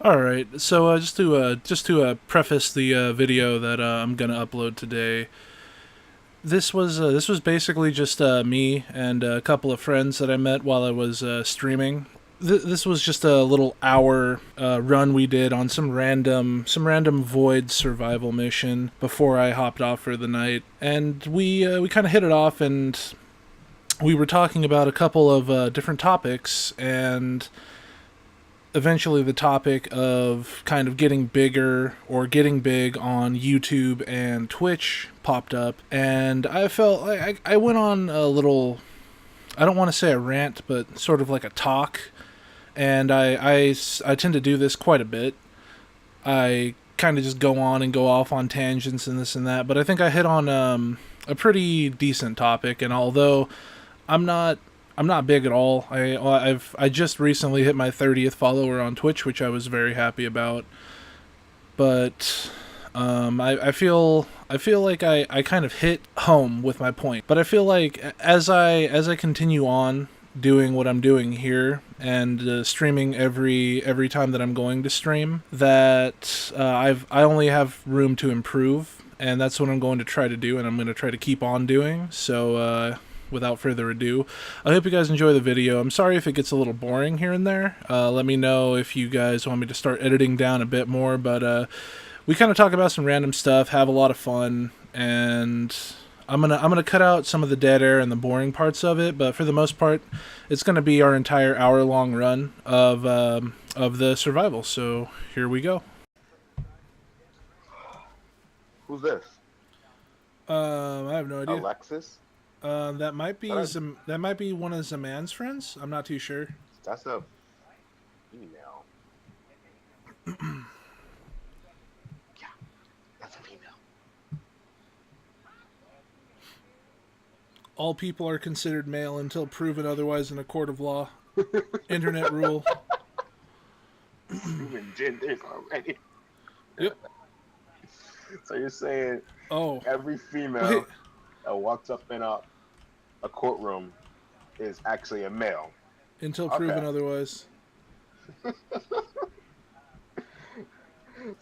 All right, so just to preface the video that I'm gonna upload today, this was basically just me and a couple of friends that I met while I was streaming. This was just a little hour run we did on some random void survival mission before I hopped off for the night, and we kind of hit it off, and we were talking about a couple of different topics, and eventually the topic of kind of getting bigger or getting big on YouTube and Twitch popped up, and I felt like I went on a little, I don't want to say a rant, but sort of like a talk, and I tend to do this quite a bit. I kind of just go on and go off on tangents and this and that, but I think I hit on a pretty decent topic, and although I'm not I'm not big at all. I just recently hit my 30th follower on Twitch, which I was very happy about. But I feel like I kind of hit home with my point. But I feel like as I continue on doing what I'm doing here and streaming every time that I'm going to stream, that I only have room to improve, and that's what I'm going to try to do, and I'm going to try to keep on doing. So without further ado, I hope you guys enjoy the video. I'm sorry if it gets a little boring here and there. Let me know if you guys want me to start editing down a bit more, but we kind of talk about some random stuff, have a lot of fun, and I'm gonna cut out some of the dead air and the boring parts of it, but for the most part, it's gonna be our entire hour-long run of the survival. So here we go. Who's this? I have no idea. Alexis? That might be That that might be one of Zaman's friends. I'm not too sure. That's a female. Yeah, that's a female. All people are considered male until proven otherwise in a court of law. Internet rule. Human genders already. Yep. So you're saying every Wait. female that walks up in a courtroom is actually a male? Until proven otherwise. So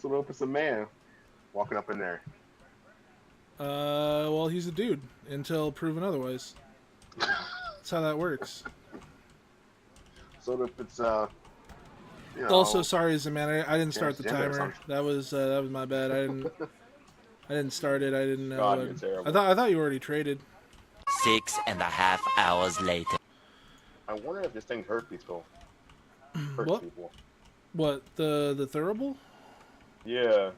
what if it's a man walking up in there? Well, he's a dude until proven otherwise. That's how that works. So if it's Also, sorry, Zaman, I didn't start the transgender or timer. something. That was my bad. I didn't start it. I didn't know. God, you're terrible. I thought you already traded. 6.5 hours later. I wonder if this thing hurts people. Hurts What? people. What, the Thurable? Yeah.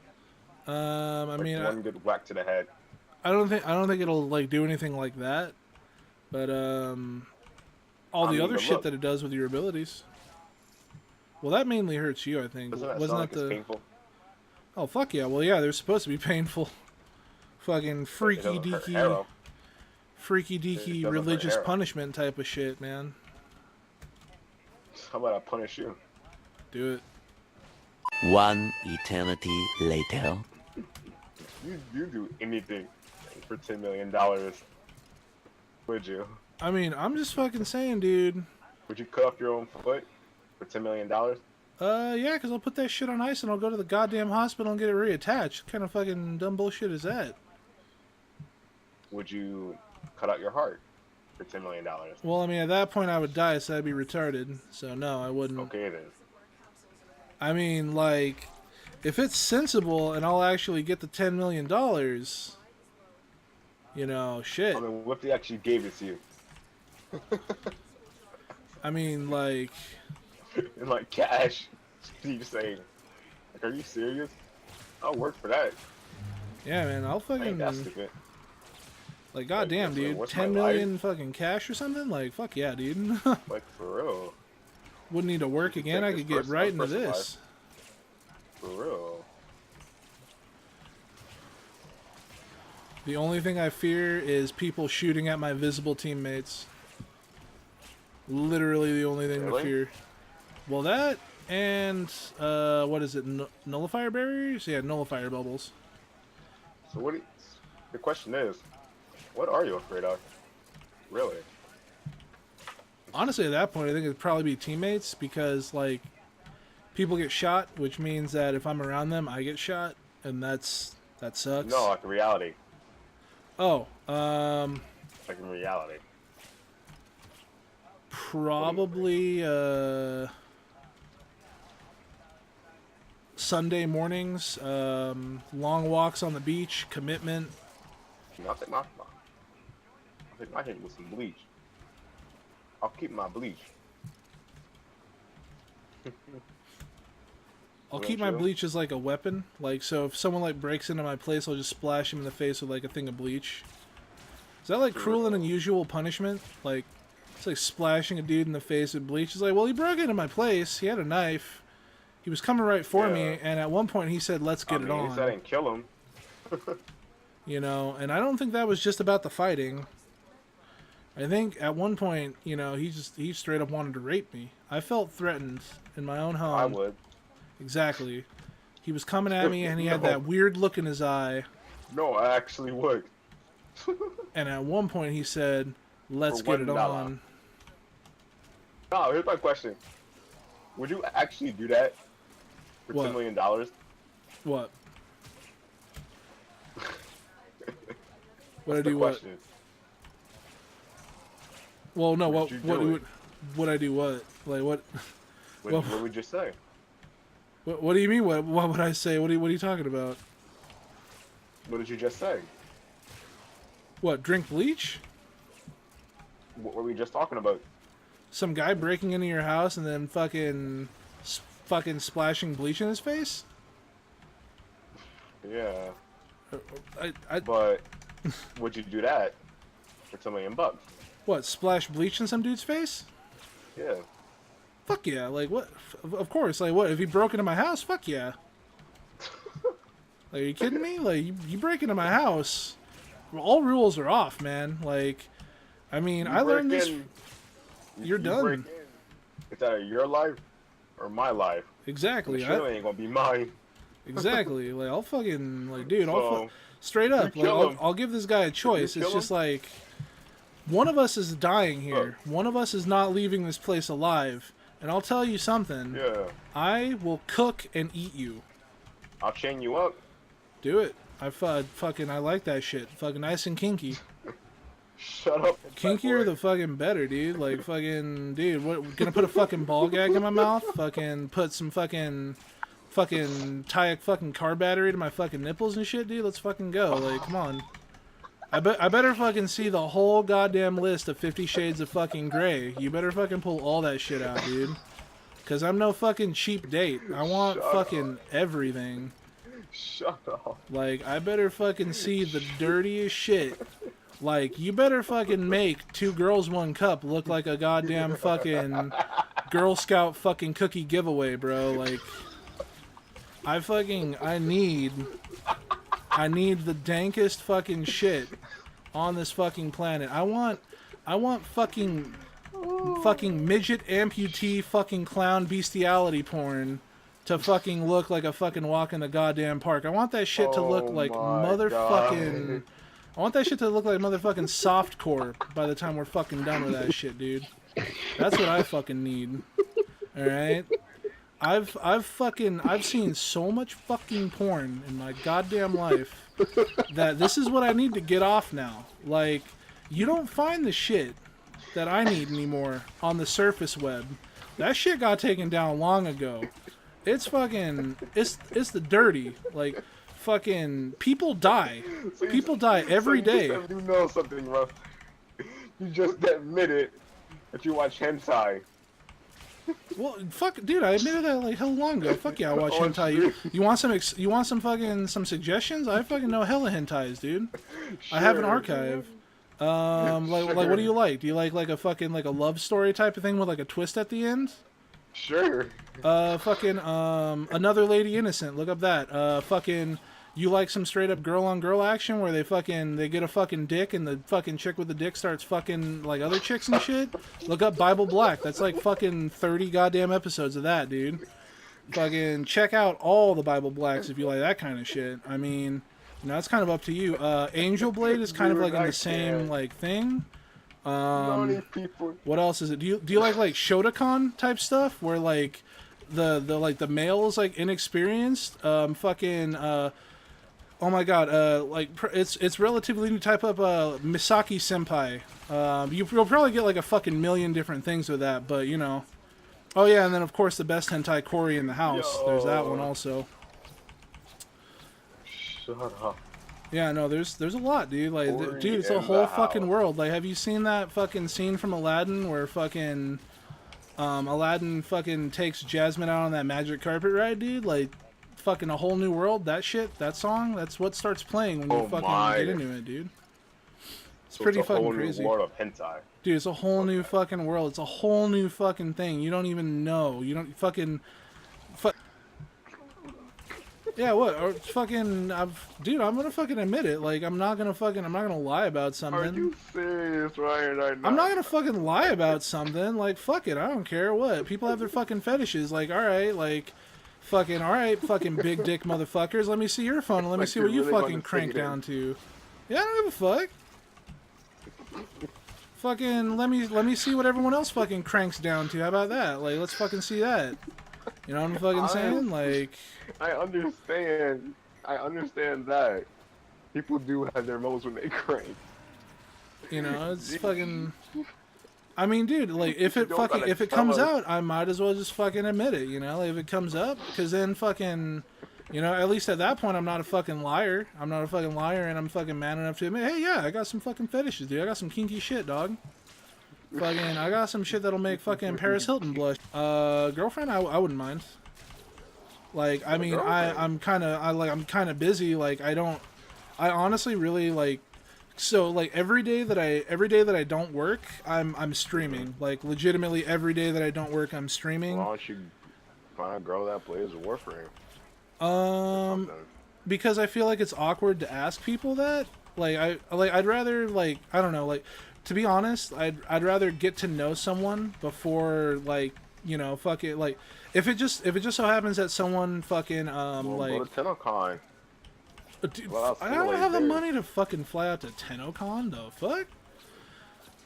I mean, one good whack to the head. I don't think it'll like do anything like that, but all the other but shit look. that it does with your abilities. Well, that mainly hurts you, I think. Doesn't that Wasn't sound like that it's the? painful? Oh fuck yeah! Well, yeah, they're supposed to be painful. Fucking It freaky doesn't hurt deaky, arrow. freaky It deaky doesn't hurt religious arrow. punishment type of shit, man. How about I punish you? Do it. 1 eternity later. You do anything for $10 million. Would you? I mean, I'm just fucking saying, dude. Would you cut off your own foot for $10 million? Yeah, because I'll put that shit on ice and I'll go to the goddamn hospital and get it reattached. What kind of fucking dumb bullshit is that? Would you cut out your heart for $10 million? Well, I mean, at that point I would die, so I'd be retarded. So no, I wouldn't. Okay then. I mean, like, if it's sensible and I'll actually get the $10 million, you know, shit. I mean, what if they actually gave it to you? I mean, like, In like cash? You saying, like, are you serious? I'll work for that. yeah, man, I'll I ain't fucking, that stupid. like, goddamn, Like, dude, what's 10 my million fucking cash or something? Like, fuck yeah, dude. Like, for real. Wouldn't need to work again. I Take could this get right into personal this. For real. The only thing I fear is people shooting at my visible teammates. Literally the only thing to Really? fear. Well, that and what is it? Nullifier barriers? Yeah, nullifier bubbles. So the question is, what are you afraid of? Really? Honestly, at that point, I think it'd probably be teammates because, like, People get shot, which means that if I'm around them, I get shot, and that sucks. No, like in reality. Oh, Like in reality. probably Sunday mornings, long walks on the beach, commitment. I think my hit with some bleach. I'll keep my bleach. I'll keep my bleach as like a weapon. Like, so if someone like breaks into my place, I'll just splash him in the face with like a thing of bleach. Is that like cruel and unusual punishment? Like, it's like splashing a dude in the face with bleach. It's like, well, he broke into my place. He had a knife. He was coming right for me, and at one point he said, "Let's get it on." He said I didn't kill him. You know, and I don't think that was just about the fighting. I think at one point, you know, he straight up wanted to rape me. I felt threatened in my own home. I would. Exactly. He was coming at me, and he had that weird look in his eye. No, I actually would. And at one point he said, "Let's get it on." No, here's my question. Would you actually do that for $10 million? What? Would I do what? Well, no. What would I do? What? Like what? What would you say? What do you mean? What would I say? What are you talking about? What did you just say? What? Drink bleach? What were we just talking about? Some guy breaking into your house and then fucking splashing bleach in his face? Yeah. I But would you do that for $10 million? What? Splash bleach in some dude's face? Yeah. Fuck yeah! Like what? Of course. Like what? If he broke into my house, fuck yeah. Like, are you kidding me? Like you break into my house, all rules are off, man. Like, I mean, I learned this. You're done. It's either your life or my life. Exactly. It surely ain't gonna be mine. Exactly. Like I'll fucking like, dude. So, straight up. Like, I'll give this guy a choice. It's just like one of us is dying here. One of us is not leaving this place alive. And I'll tell you something. Yeah. I will cook and eat you. I'll chain you up. Do it. I like that shit. Fucking nice and kinky. Shut up. Kinkier the fucking better, dude. Like fucking dude, what gonna put a fucking ball gag in my mouth? Fucking put some fucking tie a fucking car battery to my fucking nipples and shit, dude. Let's fucking go. Like, come on. I better fucking see the whole goddamn list of 50 Shades of fucking Grey. You better fucking pull all that shit out, dude. Cause I'm no fucking cheap date. I want fucking everything. Shut up. Like, I better fucking see the dirtiest shit. Like, you better fucking make 2 girls 1 cup look like a goddamn fucking Girl Scout fucking cookie giveaway, bro. Like, I need the dankest fucking shit on this fucking planet. I want fucking midget amputee fucking clown bestiality porn to fucking look like a fucking walk in the goddamn park. I want that shit to look like motherfucking... God. I want that shit to look like motherfucking softcore by the time we're fucking done with that shit, dude. That's what I fucking need. Alright? I've seen so much fucking porn in my goddamn life that this is what I need to get off now. Like, you don't find the shit that I need anymore on the surface web. That shit got taken down long ago. It's fucking, it's the dirty. Like, fucking, people die. People die every day. You know something, bro. You just admitted that you watch hentai. Well, fuck, dude, I admitted that like hell long ago. Fuck yeah, I watch hentai. You want some fucking some suggestions? I fucking know hella hentais, dude. Sure. I have an archive. Like what do you like? Do you like a fucking like a love story type of thing with like a twist at the end? Sure. Another Lady Innocent. Look up that. You like some straight up girl on girl action where they get a fucking dick and the fucking chick with the dick starts fucking like other chicks and shit? Look up Bible Black. That's like fucking 30 goddamn episodes of that, dude. Fucking check out all the Bible Blacks if you like that kind of shit. I mean, you know, it's kind of up to you. Angel Blade is kind of like in the same like thing. What else is it? Do you like Shotokan type stuff where like the male is like inexperienced. Fucking oh my god, it's relatively new. Type up Misaki Senpai. You'll probably get like a fucking million different things with that, but you know. Oh yeah, and then of course the best hentai Cory in the house. Yo. There's that one also. Shut up. Yeah, no, there's a lot, dude. Like, Cory dude, it's a in whole the fucking house. world. Like, have you seen that fucking scene from Aladdin where fucking Aladdin fucking takes Jasmine out on that magic carpet ride, dude? Like, fucking a whole new world. That shit, that song, that's what starts playing when you Oh fucking my. get into it, dude. It's So pretty it's a whole fucking new crazy. world of hentai. Dude, it's a whole new fucking world. It's a whole new fucking thing. You don't even know. You don't fucking... Yeah, what? Or fucking... Dude, I'm gonna fucking admit it. Like, I'm not gonna lie about something. Are you serious right now? I'm not gonna fucking lie about something. Like, fuck it. I don't care what. People have their fucking fetishes. Like, alright, like... Fucking, alright, fucking big dick motherfuckers. Let me see your phone. Let me Like see you're what you really fucking wanting to crank stick it in. down to. Yeah, I don't give a fuck. Fucking, let me see what everyone else fucking cranks down to. How about that? Like, let's fucking see that. You know what I'm fucking saying? Like... I understand that. People do have their moments when they crank. You know, it's fucking... I mean, dude, like, if it Don't fucking, gotta if it tell comes us. out, I might as well just fucking admit it, you know? Like, if it comes up, because then fucking, you know, at least at that point, I'm not a fucking liar. I'm not a fucking liar, and I'm fucking man enough to admit, hey, yeah, I got some fucking fetishes, dude. I got some kinky shit, dog. Fucking, I got some shit that'll make fucking Paris Hilton blush. Girlfriend, I wouldn't mind. Like, I mean, I'm kind of busy, like, I honestly really, like, so like every day that I don't work, I'm streaming. Like legitimately every day that I don't work, I'm streaming. Why don't you find a girl that plays Warframe? Because I feel like it's awkward to ask people that. Like I'd rather, like, I don't know, like, to be honest, I'd rather get to know someone before, like, you know, fuck it, like if it just so happens that someone fucking like go to TennoCon. dude, Well, I don't like have the there. money to fucking fly out to TennoCon. The fuck?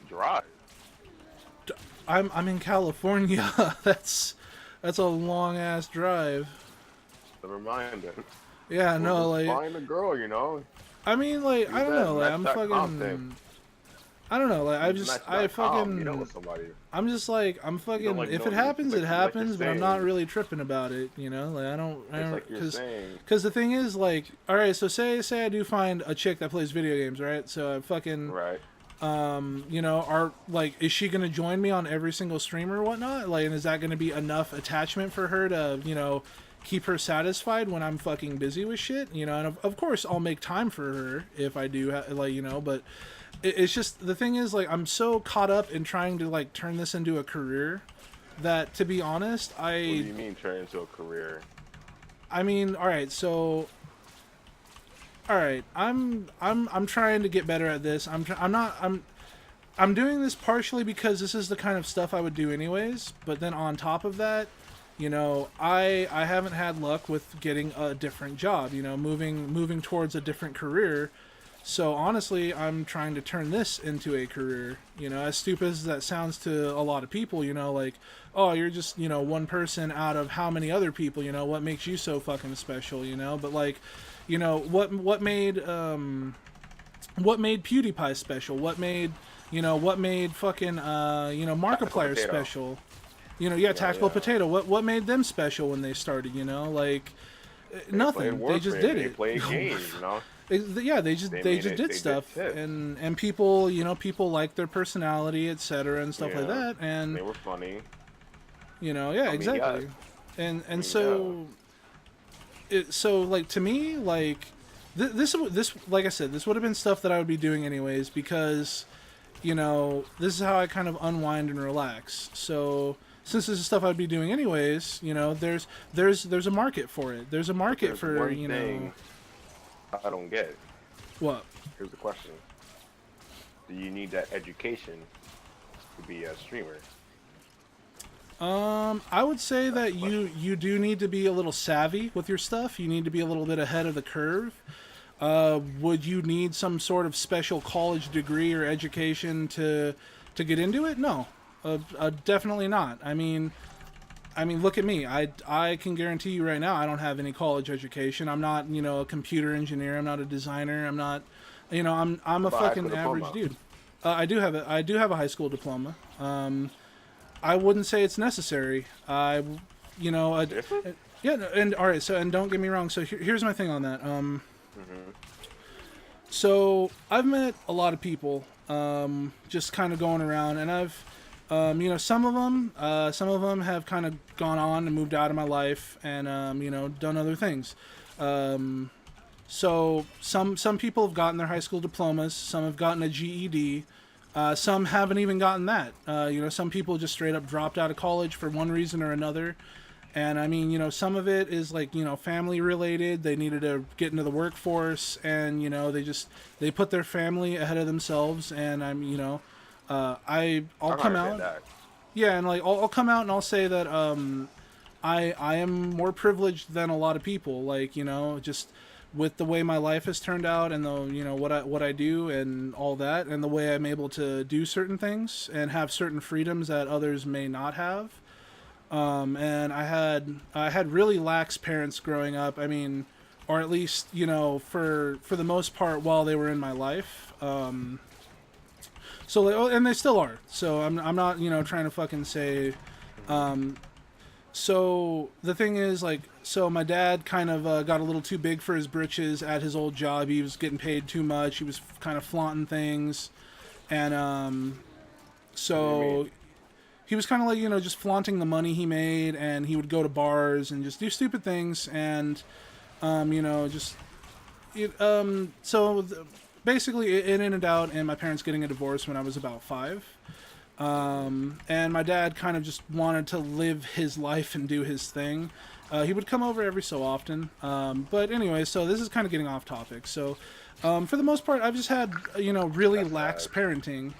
Drive. I'm in California. That's a long ass drive. Never mind then. Yeah, Well, no, just like, find a girl, you know. I mean, like, I don't know, like, I'm that comp fucking, thing. I don't know, like, Match that I comp, you know, fucking, with somebody. I'm just like, I'm fucking, like, if no, it happens, like it you're happens, but I'm not saying. really tripping about it, you know, like, I don't, It's like you're saying. because the thing is, like, all right, so say I do find a chick that plays video games, right? So I fucking, Right. you know, is she gonna join me on every single stream or whatnot? Like, and is that gonna be enough attachment for her to, you know, keep her satisfied when I'm fucking busy with shit? You know, and of course I'll make time for her if I do, like, you know, but it's just, the thing is, like, I'm so caught up in trying to, like, turn this into a career that, to be honest, What do you mean turn into a career? I mean, all right, so, all right, I'm trying to get better at this. I'm doing this partially because this is the kind of stuff I would do anyways. But then on top of that, you know, I haven't had luck with getting a different job. You know, moving towards a different career. So honestly, I'm trying to turn this into a career. You know, as stupid as that sounds to a lot of people, you know, like, oh, you're just, you know, one person out of how many other people, you know, what makes you so fucking special, you know? But, like, you know, what made PewDiePie special? What made fucking, you know, Markiplier Potato. special? You know, yeah, Tactical Potato. What made them special when they started, you know? Like, nothing. They just did They it. played games, you know. Yeah, they just did stuff, and people, you know, people like their personality, etc. and stuff like that, and they were funny. You know, yeah, I mean, exactly. yeah. And so, so like, to me, like, this like I said, this would have been stuff that I would be doing anyways, because, you know, this is how I kind of unwind and relax. So since this is stuff I'd be doing anyways, you know, there's a market for it. There's a market for, one you thing know. I don't get. What? Here's the question: do you need that education to be a streamer? I would say that you do need to be a little savvy with your stuff. You need to be a little bit ahead of the curve. Would you need some sort of special college degree or education to get into it? No, definitely not. I mean, I mean, look at me. I can guarantee you right now, I don't have any college education. I'm not, a computer engineer. I'm not a designer. I'm not, I'm a But high fucking school average diploma. dude. I do have a high school diploma. I wouldn't say it's necessary. Different? Yeah, and all right. So, and don't get me wrong. So here's my thing on that. So I've met a lot of people, just kind of going around, and I've, some of them have kind of gone on and moved out of my life, and done other things. So some people have gotten their high school diplomas, some have gotten a GED, some haven't even gotten that. Some people just straight up dropped out of college for one reason or another. And I mean, some of it is like, family related. They needed to get into the workforce, and they put their family ahead of themselves. And I'll come out. That. Yeah, and like I'll come out and I'll say that I am more privileged than a lot of people. Like, just with the way my life has turned out, and the what I do and all that, and the way I'm able to do certain things and have certain freedoms that others may not have. And I had really lax parents growing up. I mean, or at least for the most part while they were in my life. And they still are. So I'm not trying to fucking say. So the thing is, like, so my dad kind of got a little too big for his britches at his old job. He was getting paid too much. He was kind of flaunting things, and so. He was kind of like, just flaunting the money he made, and he would go to bars and just do stupid things, and, basically it ended out in my parents getting a divorce when I was about 5. And my dad kind of just wanted to live his life and do his thing. He would come over every so often. But anyway, so this is kind of getting off topic. So, for the most part, I've just had, really lax parenting.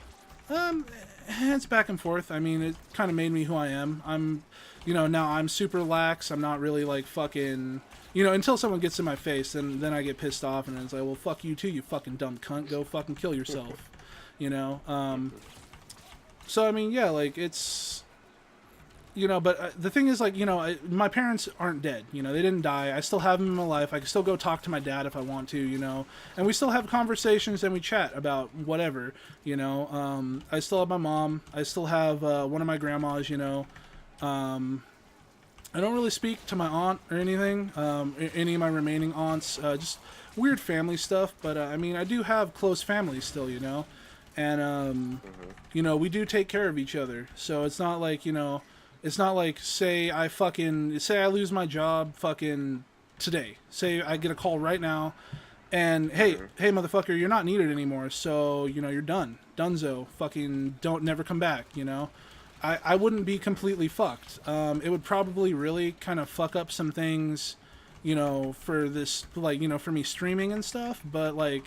It's back and forth. I mean, it kind of made me who I am. I'm, now I'm super lax. I'm not really like fucking, until someone gets in my face, then I get pissed off, and it's like, well, fuck you too, you fucking dumb cunt. Go fucking kill yourself, So, I mean, yeah, like, it's, but the thing is, like, my parents aren't dead. They didn't die. I still have them in my life. I can still go talk to my dad if I want to, and we still have conversations and we chat about whatever, I still have my mom. I still have one of my grandmas, I don't really speak to my aunt or anything, any of my remaining aunts, just weird family stuff. But, I mean, I do have close family still, and, we do take care of each other. So it's not like, it's not like, say I lose my job fucking today. Say I get a call right now, and hey motherfucker, you're not needed anymore. So, you're done. Dunzo. Fucking don't never come back, I wouldn't be completely fucked. It would probably really kind of fuck up some things, for this, like, for me streaming and stuff. But, like,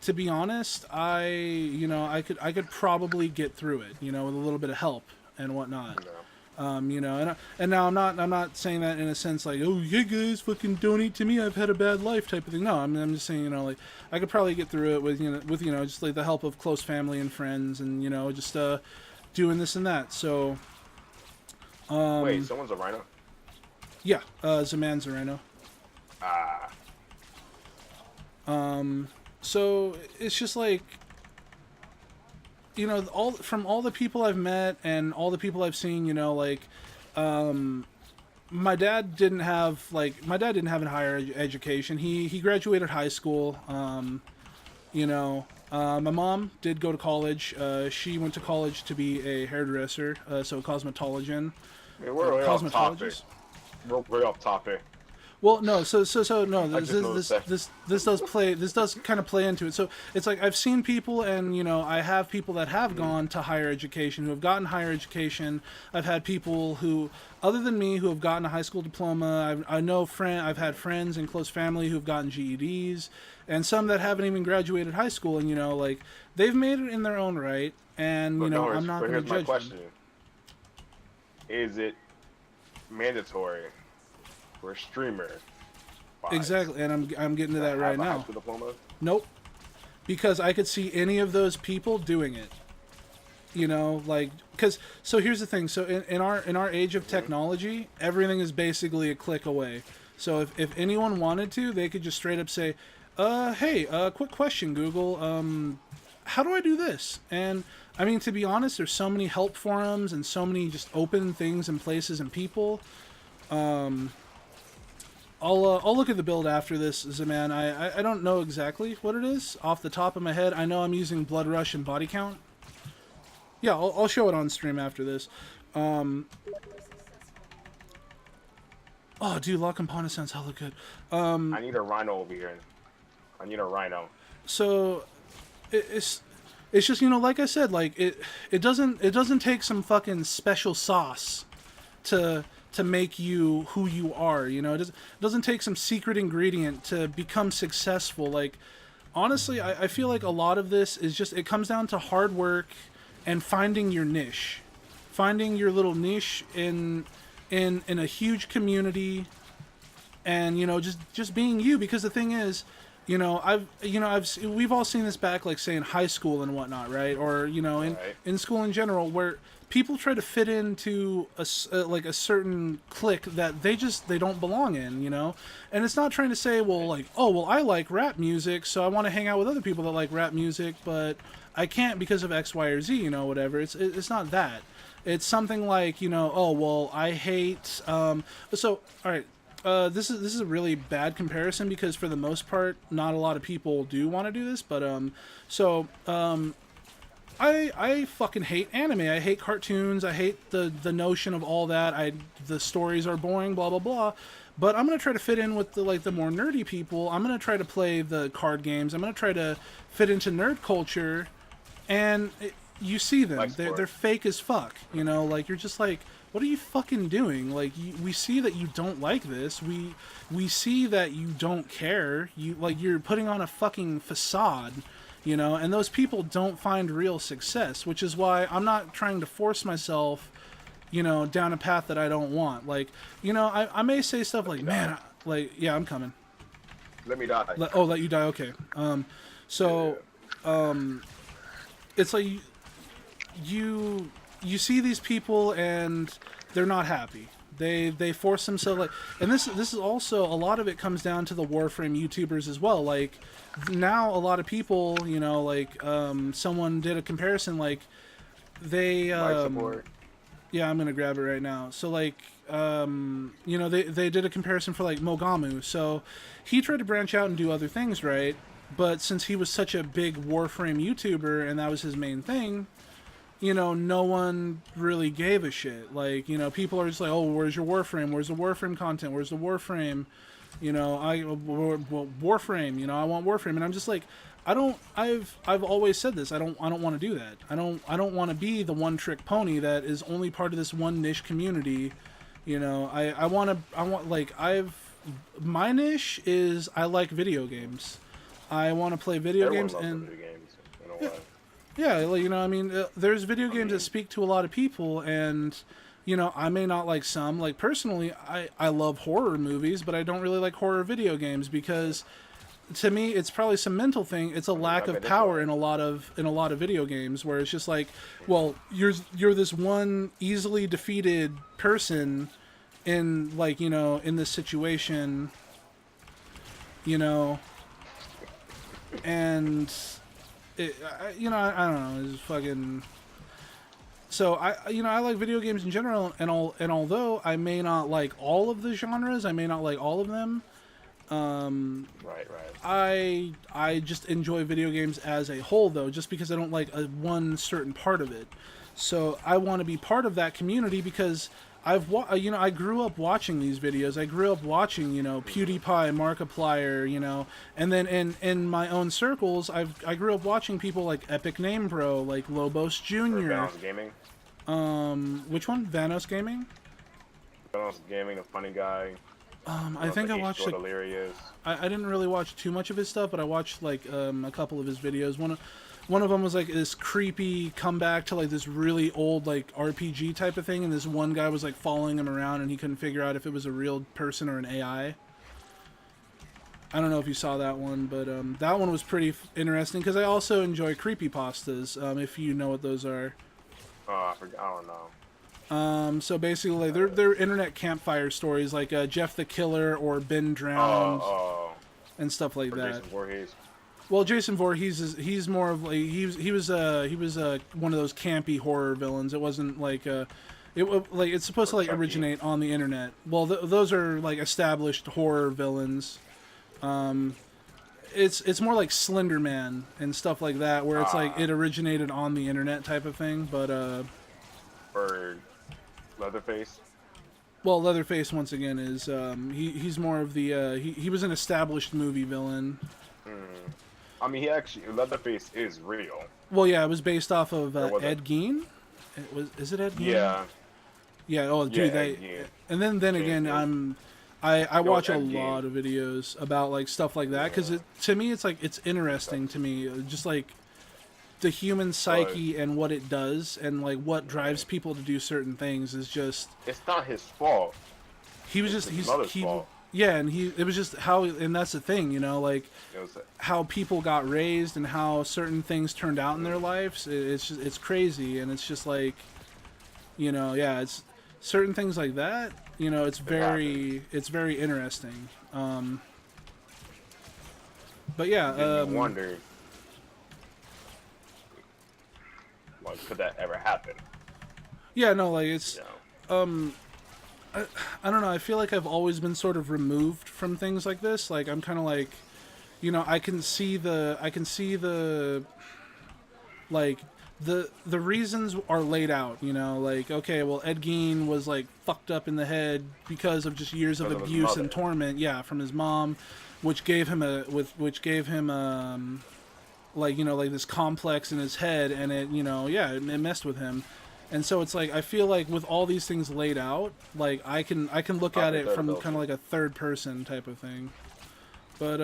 to be honest, I could probably get through it, with a little bit of help and whatnot. No. And now I'm not saying that in a sense like, oh, you guys fucking donate to me, I've had a bad life type of thing. No, I'm just saying, like, I could probably get through it with just like the help of close family and friends, and just doing this and that. So Wait, someone's a rhino? yeah, Zaman's a rhino. So it's just like, all the people I've met and all the people I've seen, like, my dad didn't have a higher education. He graduated high school. My mom did go to college. She went to college to be a hairdresser, so a cosmetologist. Yeah, we're way off topic. We're off topic. Well, no, so no. I just noticed that. This does kind of play into it. So it's like I've seen people, and I have people that have gone to higher education, who have gotten higher education. I've had people who, other than me, who have gotten a high school diploma. I've had friends and close family who've gotten GEDs, and some that haven't even graduated high school. And like, they've made it in their own right. And I'm not going to judge my question: is it mandatory for a streamer? Exactly, and I'm getting to that right now. High school diploma? Nope, because I could see any of those people doing it. You know, like, because so here's the thing. So in our age of technology, everything is basically a click away. So if anyone wanted to, they could just straight up say, hey, quick question, Google, how do I do this? And I mean, to be honest, there's so many help forums and so many just open things and places and people. I'll look at the build after this, Zaman. I don't know exactly what it is off the top of my head. I know I'm using Blood Rush and Body Count. Yeah, I'll show it on stream after this. Oh, dude, La Campana sounds hella good. I need a rhino over here. I need a rhino. So, it's just, you know, like I said, like it doesn't take some fucking special sauce to make you who you are. You know, it doesn't take some secret ingredient to become successful. Like, honestly, I feel like a lot of this is just, it comes down to hard work and finding your niche, finding your little niche in a huge community, and you know, just being you. Because the thing is, you know, we've all seen this back, like, say, in high school and whatnot, right? Or, you know, in school in general, where people try to fit into a certain clique that they don't belong in, you know? And it's not trying to say, well, like, oh, well, I like rap music, so I want to hang out with other people that like rap music, but I can't because of X, Y, or Z, you know, whatever. It's not that. It's something like, you know, oh, well, I hate, so, all right, this is a really bad comparison, because for the most part, not a lot of people do want to do this, but, I fucking hate anime. I hate cartoons. I hate the notion of all that. The stories are boring, blah, blah, blah. But I'm going to try to fit in with the more nerdy people. I'm going to try to play the card games. I'm going to try to fit into nerd culture. And you see them. They're fake as fuck. You know, like, you're just like, what are you fucking doing? Like, we see that you don't like this. We see that you don't care. You're putting on a fucking facade. You know, and those people don't find real success, which is why I'm not trying to force myself, you know, down a path that I don't want. Like, you know, I may say stuff like, man, yeah, I'm coming. Let me die. Let you die, okay. It's like you see these people and they're not happy. They force themselves, like, and this is also, a lot of it comes down to the Warframe YouTubers as well. Like, now a lot of people, you know, like, someone did a comparison, like, they yeah, I'm gonna grab it right now. So, like, you know, they did a comparison for, like, Mogamu. So he tried to branch out and do other things, right? But since he was such a big Warframe YouTuber and that was his main thing, you know, no one really gave a shit. Like, you know, people are just like, oh, where's your Warframe? Where's the Warframe content? Where's the Warframe? You know, Warframe, you know, I want Warframe. And I'm just like, I've always said this. I don't want to do that. I don't want to be the one trick pony that is only part of this one niche community. You know, my niche is, I like video games. I want to play video games, and video games. You know why? Yeah, you know, I mean, there's video games that speak to a lot of people, and, you know, I may not like some. Like, personally, I love horror movies, but I don't really like horror video games, because to me, it's probably some mental thing. It's a lack of power in a lot of video games, where it's just like, well, you're this one easily defeated person in, like, you know, in this situation, you know, and you know, I don't know, it's fucking. So I like video games in general, and although I may not like all of the genres, I may not like all of them. Right. I just enjoy video games as a whole, though, just because I don't like one certain part of it. So I want to be part of that community, because you know, I grew up watching these videos. I grew up watching, you know, PewDiePie, Markiplier, you know, and then in my own circles, I grew up watching people like Epic Name Bro, like Lobos Jr. Vanos Gaming. Which one? Vanos Gaming? Vanos Gaming, a funny guy. I think I watched, like, I didn't really watch too much of his stuff, but I watched, like, a couple of his videos. One of them was, like, this creepy comeback to, like, this really old, like, RPG type of thing, and this one guy was, like, following him around, and he couldn't figure out if it was a real person or an AI. I don't know if you saw that one, but that one was pretty interesting, because I also enjoy creepypastas, if you know what those are. I forgot. I don't know. So basically, like, they're internet campfire stories, like Jeff the Killer or Been Drowned and stuff like For that. Jason Voorhees. Well, Jason Voorhees he's more of like he was one of those campy horror villains. It wasn't like it's supposed to like Chucky. originate on the internet. Well, those are like established horror villains. It's more like Slender Man and stuff like that, where it's like it originated on the internet type of thing. But For Leatherface. well, Leatherface once again is he's more of the he was an established movie villain. I mean, Leatherface is real. Well, yeah, it was based off of was Ed it? Gein. Is it Ed Gein? Yeah. Yeah. Oh, Yeah, dude. Ed Gein. And then again, I watch a Ed Gein. lot of videos about like stuff like that because to me it's like it's interesting to me, just like the human psyche and what it does and like what drives people to do certain things is just. It's not his fault. He was It's just his mother's fault. yeah, and it was just how, and that's the thing, you know, like It was, how people got raised and how certain things turned out in their lives. It's crazy, and it's just like, you know, yeah, it's certain things like that. You know, it's very interesting. But yeah, you wonder, like, could that ever happen? yeah, no, like it's. You know? I don't know. I feel like I've always been sort of removed from things like this. Like I'm kind of like, you know, I can see the, like the reasons are laid out. You know, like okay, well Ed Gein was like fucked up in the head because of just years of Because of his abuse and mother. torment. Yeah, from his mom, which gave him like you know like this complex in his head, and it you know yeah it messed with him. And so it's like I feel like with all these things laid out, like I can look at it from kind of like a third person type of thing. But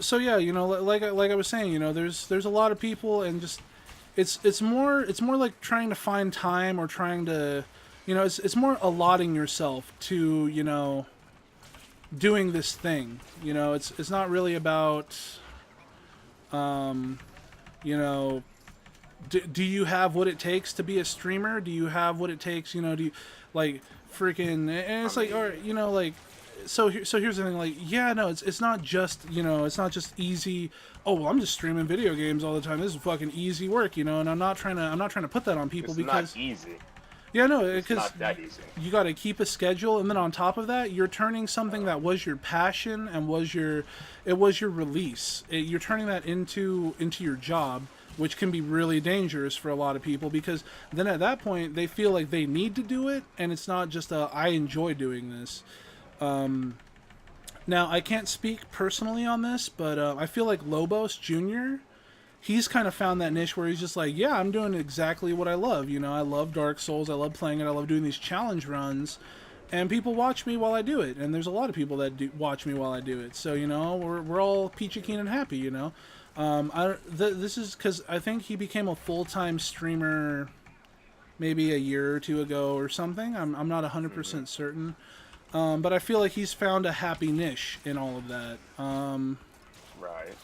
so yeah, you know, like I was saying, you know, there's a lot of people, and just it's more like trying to find time or trying to, you know, it's more allotting yourself to, you know, doing this thing. You know, it's not really about, you know. Do you have what it takes to be a streamer? Do you have what it takes, you know, do you, like, freaking, and it's like, all right, you know, like, so here's the thing, like, yeah, no, it's not just, you know, it's not just easy, oh, well, I'm just streaming video games all the time, this is fucking easy work, you know, and I'm not trying to put that on people It's because, not easy. yeah, no, It's because not that easy. you got to keep a schedule, and then on top of that, you're turning something that was your passion and was your release. You're turning that into your job, which can be really dangerous for a lot of people because then at that point they feel like they need to do it, and it's not just I enjoy doing this. Now I can't speak personally on this, but I feel like Lobos Jr. He's kind of found that niche where he's just like, yeah, I'm doing exactly what I love. You know, I love Dark Souls. I love playing it. I love doing these challenge runs. And people watch me while I do it. And there's a lot of people that watch me while I do it. So, you know, we're all peachy keen and happy, you know. This is because I think he became a full-time streamer maybe a year or two ago or something. I'm not 100% certain. But I feel like he's found a happy niche in all of that. Right.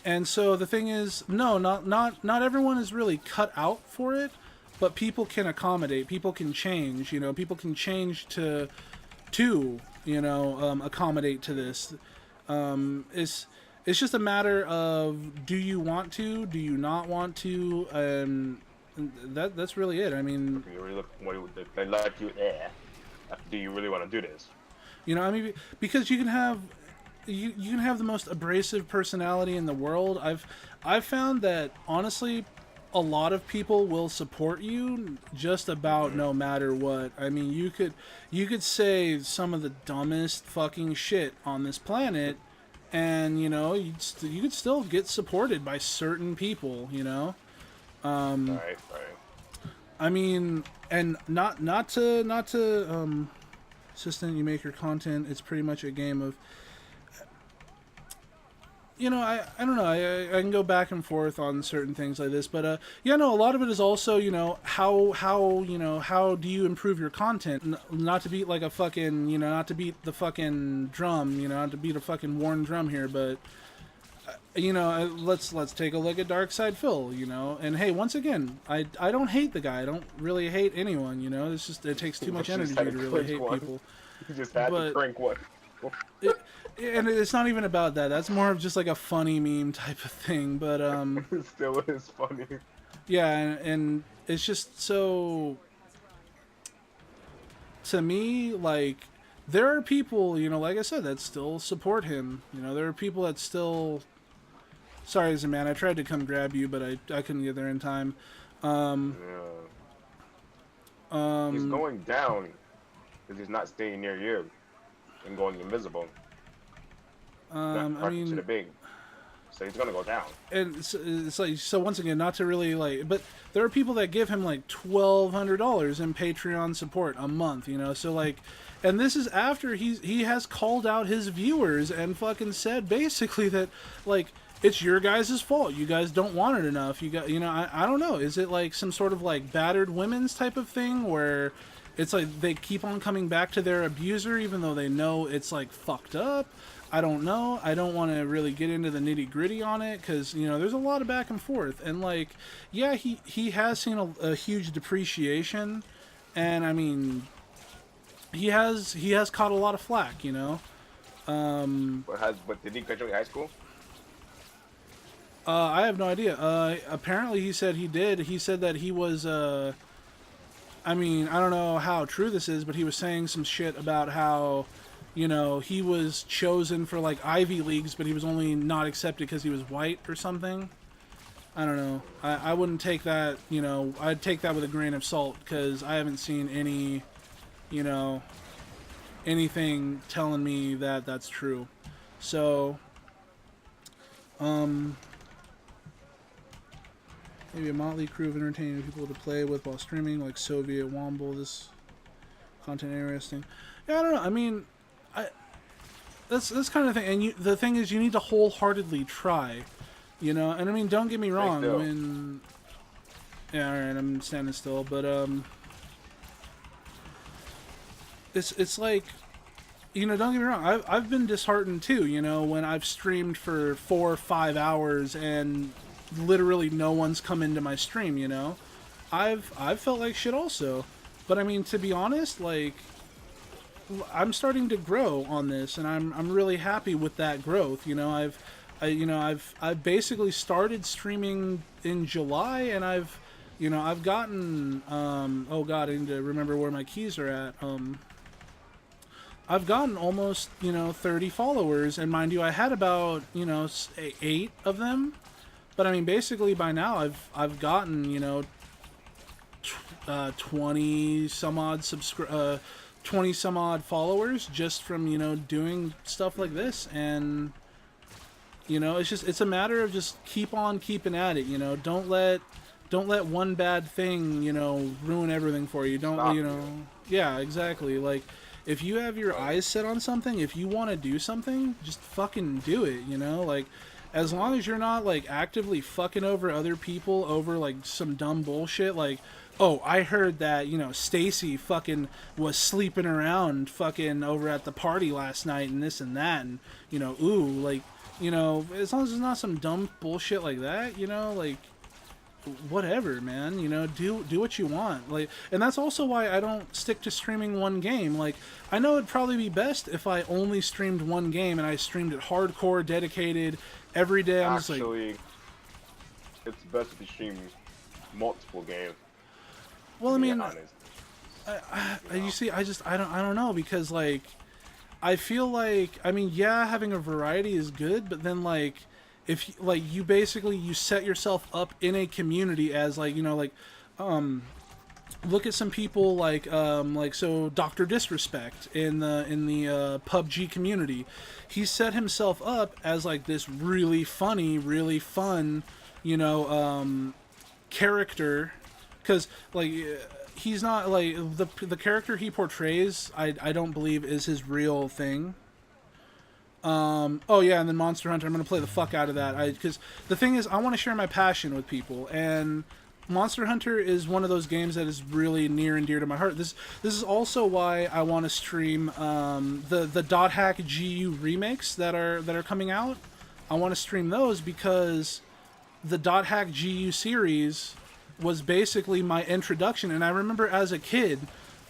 And so the thing is, no, not everyone is really cut out for it, but people can accommodate. People can change. You know, people can change to you know accommodate to this. It's just a matter of do you want to, do you not want to, and that's really it. I mean, You really look, they let you there. Do you really want to do this? you know, I mean, because you can have. You can have the most abrasive personality in the world. I've found that honestly, a lot of people will support you just about no matter what. I mean, you could say some of the dumbest fucking shit on this planet, and you know you could still get supported by certain people. You know. Right. I mean, and not to assistant. You make your content. It's pretty much a game of. You know, I don't know. I can go back and forth on certain things like this, but yeah, no. A lot of it is also, you know, how do you improve your content? Not to beat like a fucking, you know, not to beat the fucking drum, you know, not to beat a fucking worn drum here, but you know, let's take a look at Dark Side Phil, you know. And hey, once again, I don't hate the guy. I don't really hate anyone, you know. It's just it takes too much energy to really hate people. You just had to But crank one. and it's not even about that. That's more of just like a funny meme type of thing. But It still is funny. yeah, and it's just so to me like there are people, you know, like I said, that still support him. You know, there are people that still. Sorry, as a man, I tried to come grab you, but I couldn't get there in time. Yeah. He's going down because he's not staying near you and going invisible. Not I mean, to the big. So he's gonna go down. and it's like so. Once again, not to really like, but there are people that give him like $1,200 in Patreon support a month. You know, so like, and this is after he has called out his viewers and fucking said basically that like it's your guys' fault. You guys don't want it enough. You got, you know, I don't know. Is it like some sort of like battered women's type of thing where it's like they keep on coming back to their abuser even though they know it's like fucked up? I don't know. I don't want to really get into the nitty gritty on it because, you know, there's a lot of back and forth. And like, yeah, he has seen a huge depreciation. And I mean, he has caught a lot of flack, you know. But did he graduate high school? I have no idea. Apparently he said he did. He said that he was, I mean, I don't know how true this is, but he was saying some shit about how, you know, he was chosen for like Ivy Leagues, but he was only not accepted because he was white or something. I don't know. I wouldn't take that, you know, I'd take that with a grain of salt because I haven't seen any, you know, anything telling me that that's true. So, maybe a motley crew of entertaining people to play with while streaming, like Soviet Womble. This content interesting. Yeah, I don't know. I mean, that's kind of thing. And the thing is, you need to wholeheartedly try, you know. And I mean, don't get me wrong. When yeah, all right, I'm standing still, but it's like, you know, don't get me wrong. I've been disheartened too. You know, when I've streamed for 4 or 5 hours and literally no one's come into my stream. You know, I've felt like shit also. But I mean, to be honest, like, I'm starting to grow on this, and I'm really happy with that growth. You know, I've basically started streaming in July, and I've gotten oh god, I need to remember where my keys are at. I've gotten almost, you know, 30 followers, and mind you, I had about, you know, 8 of them. But I mean, basically by now I've gotten, you know, 20 some odd 20 some odd followers just from, you know, doing stuff like this. And, you know, it's a matter of just keep on keeping at it. You know, don't let one bad thing, you know, ruin everything for you. Don't Stop. You know, yeah, exactly. Like, if you have your eyes set on something, if you want to do something, just fucking do it. You know, like, as long as you're not like actively fucking over other people over like some dumb bullshit, like, oh, I heard that, you know, Stacy fucking was sleeping around fucking over at the party last night and this and that, and, you know, ooh, like, you know, as long as it's not some dumb bullshit like that, you know, like, whatever, man, you know, do what you want. Like, and that's also why I don't stick to streaming one game. Like, I know it'd probably be best if I only streamed one game and I streamed it hardcore, dedicated, every day. I'm Actually, just like, it's best if you stream multiple games. Well, I mean, you see, I don't know, because like, I feel like, I mean, yeah, having a variety is good, but then like, if like you basically you set yourself up in a community as like, you know, like, look at some people like so Dr. Disrespect in the PUBG community. He set himself up as like this really funny, really fun, you know, character, because like he's not like the character he portrays. I don't believe is his real thing. Oh yeah, and then Monster Hunter. I'm gonna play the fuck out of that. Because the thing is, I want to share my passion with people, and Monster Hunter is one of those games that is really near and dear to my heart. This is also why I want to stream the .hack GU remakes that are coming out. I want to stream those because the .hack GU series was basically my introduction. And I remember as a kid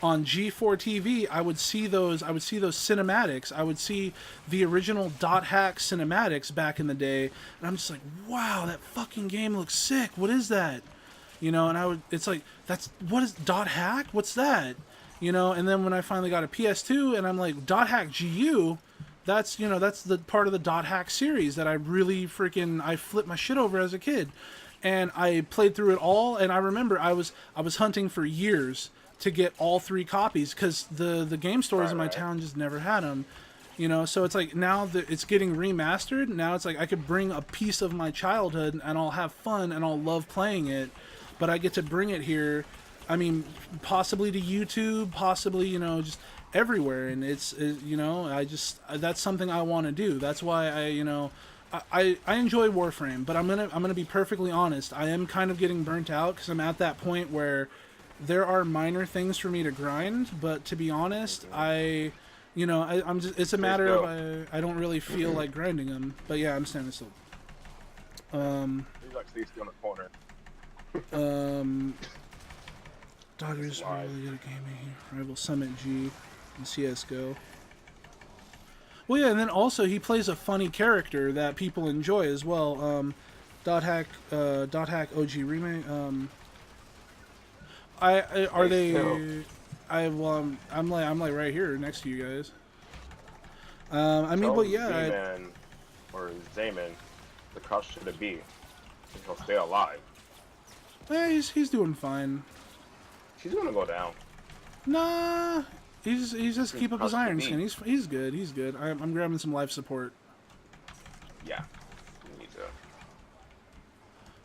on G4 TV, I would see those cinematics. I would see the original .hack cinematics back in the day, and I'm just like, wow, that fucking game looks sick. What is that? You know, and it's like, what is .hack? What's that? You know, and then when I finally got a PS2 and I'm like, .hack GU, that's the part of the .hack series that I really I flipped my shit over as a kid. And I played through it all, and I remember I was hunting for years to get all 3 copies because the game stores in my town just never had them. You know, so it's like now that it's getting remastered, now it's like I could bring a piece of my childhood and I'll have fun and I'll love playing it, but I get to bring it here. I mean, possibly to YouTube, possibly, you know, just everywhere. And you know, that's something I want to do. That's why I enjoy Warframe, but I'm gonna be perfectly honest. I am kind of getting burnt out because I'm at that point where there are minor things for me to grind. But to be honest, I'm just. It's a matter of I don't really feel like grinding them. But yeah, I'm standing still. You like stay still in the corner. Daughters are really good at gaming. Rival Summit G and CS:GO. Well, yeah, and then also he plays a funny character that people enjoy as well. .hack OG remake. I'm like right here next to you guys. I mean, but yeah. Z-Man or Zayman, the crush should be. He'll stay alive. Yeah, he's doing fine. She's gonna go down. Nah. He's just keep up his iron skin. He's good. He's good. I'm grabbing some life support. Yeah, you need to.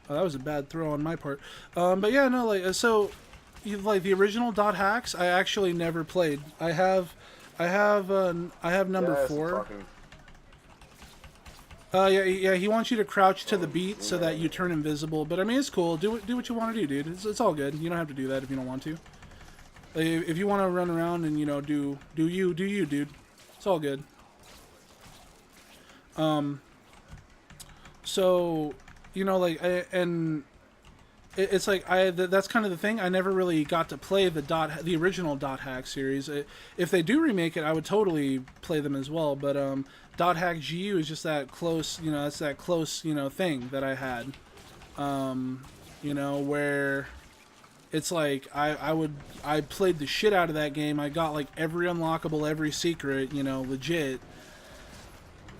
Oh, that was a bad throw on my part. But yeah, no, like so, like the original .hacks, I actually never played. I have number 4. Yeah. He wants you to crouch to the beat so that you turn invisible. But I mean, it's cool. Do what you want to do, dude. It's all good. You don't have to do that if you don't want to. If you want to run around and, you know, do you, dude. It's all good. So, you know, like, it's like, that's kind of the thing. I never really got to play the original .hack series. If they do remake it, I would totally play them as well. But, .hack GU is just that close, you know, that's that close, you know, thing that I had. You know, where it's like I played the shit out of that game. I got like every unlockable, every secret, you know, legit.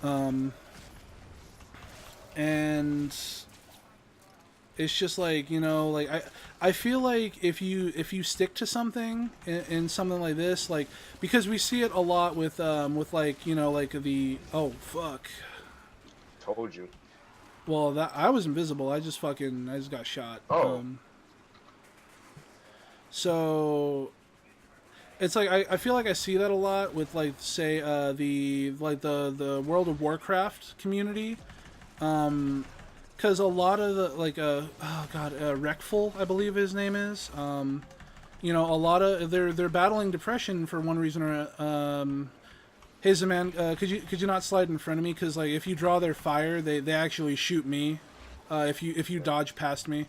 And it's just like, you know, like I feel like if you stick to something in something like this, like, because we see it a lot with like, you know, like oh fuck. Told you. Well, that I was invisible. I just got shot. Oh. So it's like I feel like I see that a lot with, like, say the World of Warcraft community, because a lot of the, like, Wreckful, I believe his name is, you know, a lot of they're battling depression for one reason or hey Zaman, could you not slide in front of me, because like if you draw their fire, they actually shoot me if you dodge past me,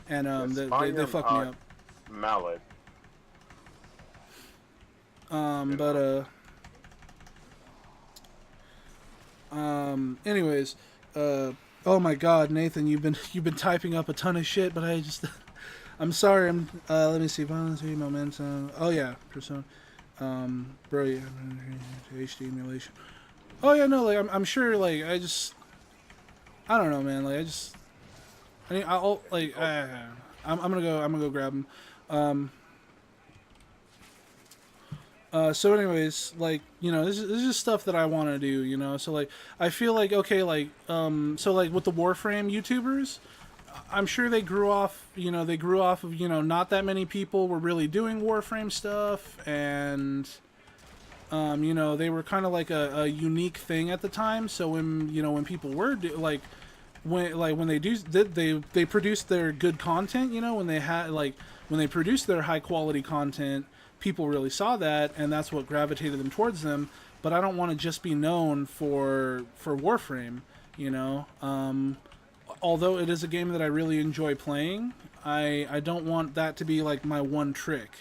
and they fuck me up. Mallet. Anyways, oh my God, Nathan, you've been typing up a ton of shit, but I'm sorry. Let me see, violence, momentum. Oh yeah, persona. Bro, yeah, HD emulation. Oh yeah, no, like I'm sure, like I don't know, man. Like I'm gonna go grab him. So anyways, like, you know, this is just stuff that I want to do, you know, so like, I feel like, okay, like, so like with the Warframe YouTubers, I'm sure they grew off of, you know, not that many people were really doing Warframe stuff, and, you know, they were kind of like a unique thing at the time, so when people were, when they produced their good content, you know, when they produced their high quality content, people really saw that, and that's what gravitated them towards them. But I don't want to just be known for Warframe, You know, although it is a game that I really enjoy playing, I don't want that to be like my one trick.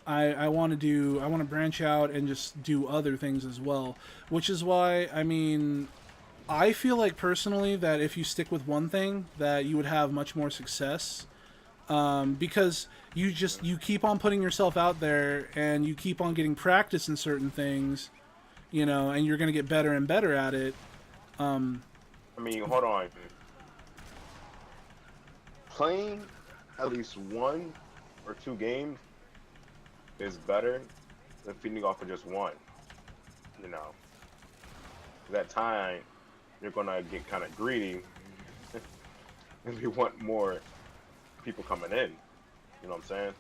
I want to branch out and just do other things as well, which is why, I mean, I feel like personally that if you stick with one thing, that you would have much more success, because you keep on putting yourself out there and you keep on getting practice in certain things, you know, and you're gonna get better and better at it. I mean, hold on. Playing at least 1 or 2 games is better than feeding off of just one. You know, that time you're gonna get kind of greedy and you want more people coming in. You know what I'm saying?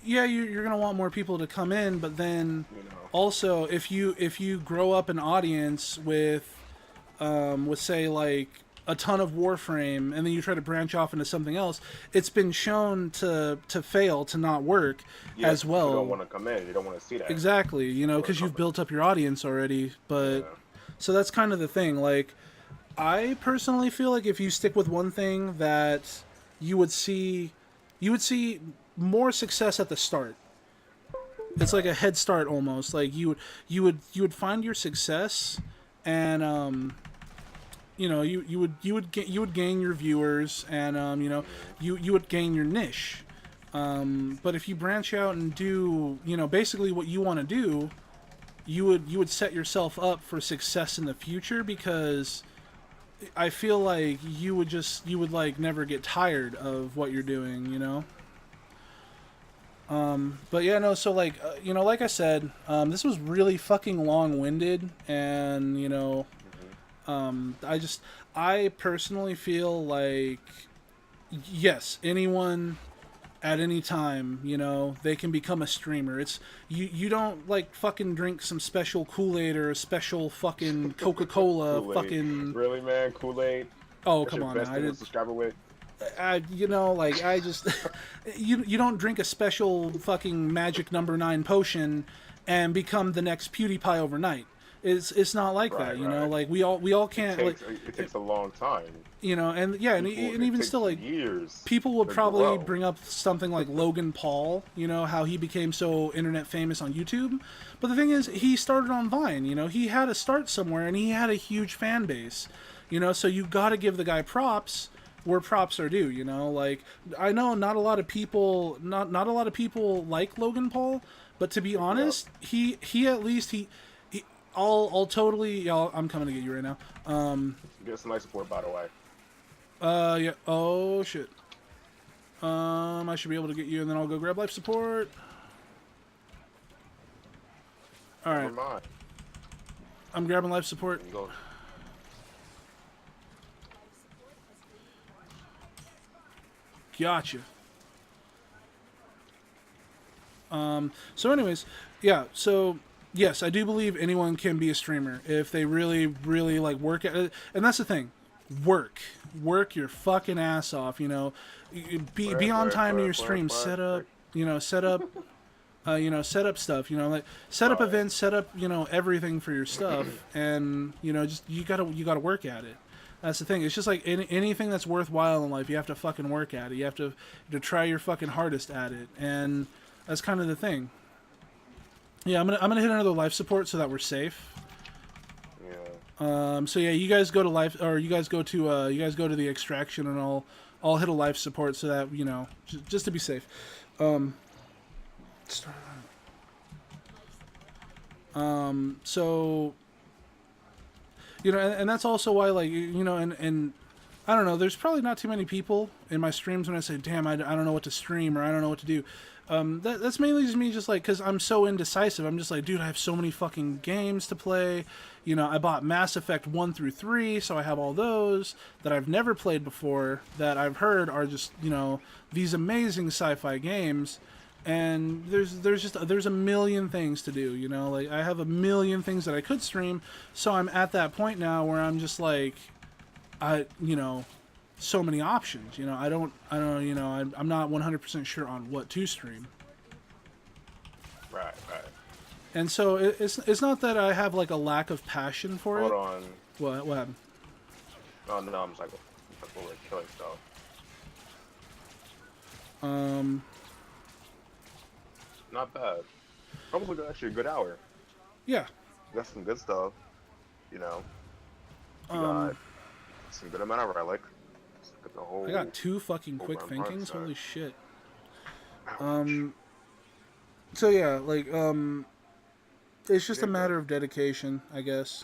Yeah, you're gonna want more people to come in, but then You know. also if you grow up an audience with say like a ton of Warframe, and then you try to branch off into something else, it's been shown to fail, to not work Yeah, as well. You don't want to come in. You don't want to see that. Exactly, you know, because you've built up your audience already. But Yeah. so that's kind of the thing. Like, I personally feel like if you stick with one thing, that you would see more success at the start. It's like a head start almost. Like you would find your success, and you know, you would gain your viewers, and you know, you would gain your niche. But if you branch out and do, you know, basically what you want to do, you would set yourself up for success in the future, because I feel like you would like never get tired of what you're doing, you know. But yeah, no. So like, you know, like I said, this was really fucking long-winded, and you know, I personally feel like, yes, anyone at any time, you know, they can become a streamer. It's you don't like fucking drink some special Kool-Aid or a special fucking Coca-Cola Kool-Aid. fucking. Really, man, Kool-Aid. Oh, That's come your on, best now. thing to subscribe with. You know, like I just you don't drink a special fucking magic number 9 potion and become the next PewDiePie overnight. It's not like Right, that, you know. right. Like we all can't, It takes a long time. you know, and yeah, and It even takes still, like, years. people would to probably grow. bring up something like Logan Paul, you know, how he became so internet famous on YouTube. But the thing is, he started on Vine, you know, he had to start somewhere, and he had a huge fan base, you know, so you got to give the guy props where props are due, you know. Like, I know not a lot of people like Logan Paul, but to be honest, he at least I'll totally, yeah, I'm coming to get you right now. Get some life support, by the way. Yeah. Oh shit. I should be able to get you, and then I'll go grab life support. All right. Never mind. I'm grabbing life support. You go. Gotcha. So anyways, yeah, so yes, I do believe anyone can be a streamer if they really, really like work at it. And that's the thing. Work your fucking ass off, you know. Be on time to your stream. Set up set up stuff, you know, like set up events, set up, you know, everything for your stuff, and you know, just you gotta work at it. That's the thing. It's just like anything that's worthwhile in life, you have to fucking work at it. You have to try your fucking hardest at it, and that's kind of the thing. Yeah, I'm gonna hit another life support so that we're safe. Yeah. So yeah, you guys go to life, or you guys go to the extraction, and I'll hit a life support so that, you know, just to be safe. So, you know, and that's also why, like, you know, and I don't know, there's probably not too many people in my streams when I say, damn, I don't know what to stream, or I don't know what to do. That's mainly just me, just like, because I'm so indecisive. I'm just like, dude, I have so many fucking games to play. You know, I bought Mass Effect 1 through 3, so I have all those that I've never played before, that I've heard are just, you know, these amazing sci-fi games. And there's a million things to do, you know. Like, I have a million things that I could stream, so I'm at that point now where I'm just like, you know, so many options, you know. I don't, you know, I'm not 100% sure on what to stream. Right. And so it's not that I have like a lack of passion for it. Hold on. What happened? Oh no, I'm just like over killing stuff. Not bad. Probably actually a good hour. Yeah. Got some good stuff. You know, you got Um, some good amount of relic. Got the I got whole 2 fucking quick overrun run thinkings. set. Holy shit. Ouch. So yeah, like, it's You just a did good. matter of dedication, I guess.